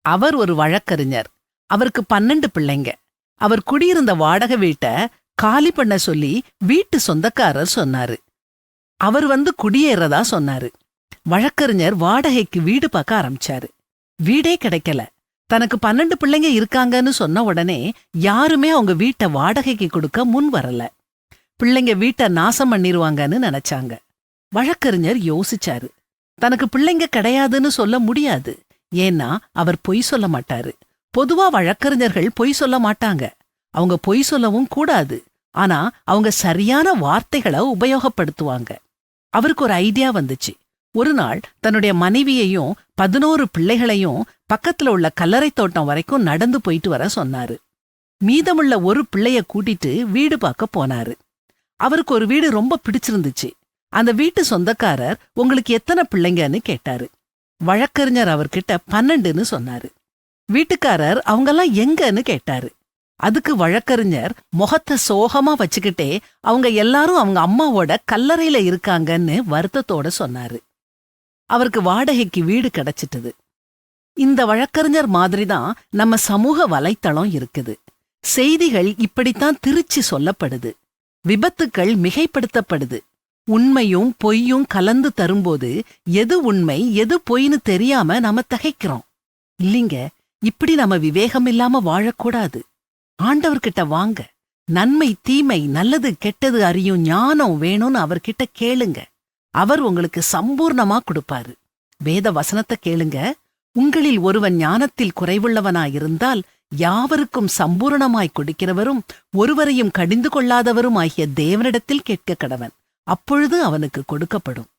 அவர் ஒரு வழக்கறிஞர். அவருக்கு 12 பிள்ளைங்க. அவர் குடியிருந்த வாடகை வீட்ட காலி பண்ண சொல்லி வீட்டு சொந்தக்காரர் சொன்னாரு. அவர் வந்து குடியேறதா சொன்னாரு. வழக்கறிஞர் வாடகைக்கு வீடு பார்க்க ஆரம்பிச்சாரு. வீடே கிடைக்கல. தனக்கு 12 பிள்ளைங்க இருக்காங்கன்னு சொன்ன உடனே யாருமே அவங்க வீட்டை வாடகைக்கு கொடுக்க முன் வரல. பிள்ளைங்க வீட்டை நாசம் பண்ணிருவாங்கன்னு நினைச்சாங்க. வழக்கறிஞர் யோசிச்சாரு. தனக்கு பிள்ளைங்க கிடையாதுன்னு சொல்ல முடியாது. ஏன்னா அவர் பொய் சொல்ல மாட்டாரு. பொதுவா வழக்கறிஞர்கள் பொய் சொல்ல மாட்டாங்க. அவங்க பொய் சொல்லவும் கூடாது. ஆனா அவங்க சரியான வார்த்தைகளை உபயோகப்படுத்துவாங்க. அவருக்கு ஒரு ஐடியா வந்துச்சு. ஒரு நாள் தன்னுடைய மனைவியையும் 11 பிள்ளைகளையும் பக்கத்துல உள்ள கல்லறை தோட்டம் வரைக்கும் நடந்து போயிட்டு வர சொன்னாரு. மீதமுள்ள ஒரு பிள்ளைய கூட்டிட்டு வீடு பார்க்க போனாரு. அவருக்கு ஒரு வீடு ரொம்ப பிடிச்சிருந்துச்சு. அந்த வீட்டு சொந்தக்காரர் உங்களுக்கு எத்தனை பிள்ளைங்கன்னு கேட்டாரு. வழக்கறிஞர் அவர்கிட்ட 12ன்னு சொன்னாரு. வீட்டுக்காரர் அவங்கெல்லாம் எங்கன்னு கேட்டாரு. அதுக்கு வழக்கறிஞர் முகத்தை சோகமா வச்சுக்கிட்டே அவங்க எல்லாரும் அவங்க அம்மாவோட கல்லறையில இருக்காங்கன்னு வருத்தத்தோட சொன்னாரு. அவருக்கு வாடகைக்கு வீடு கிடைச்சிட்டது. இந்த வழக்கறிஞர் மாதிரிதான் நம்ம சமூக வலைத்தளம் இருக்குது. செய்திகள் இப்படித்தான் திருச்சி சொல்லப்படுது. விபத்துக்கள் மிகைப்படுத்தப்படுது. உண்மையும் பொய்யும் கலந்து தரும்போது எது உண்மை எது பொய்னு தெரியாம நாம திகைக்கிறோம். இல்லீங்க, இப்படி நம்ம விவேகம் இல்லாம வாழக்கூடாது. ஆண்டவர்கிட்ட வாங்க. நன்மை தீமை நல்லது கெட்டது அறியும் ஞானம் வேணும்னு அவர்கிட்ட கேளுங்க. அவர் உங்களுக்கு சம்பூர்ணமா கொடுப்பாரு. வேத வசனத்தை கேளுங்க. உங்களில் ஒருவன் ஞானத்தில் குறைவுள்ளவனாயிருந்தால் யாவருக்கும் சம்பூரணமாய் கொடுக்கிறவரும் ஒருவரையும் கடிந்து கொள்ளாதவரும் ஆகிய தேவனிடத்தில் கேட்க கடவன். அப்பொழுது அவனுக்கு கொடுக்கப்படும்.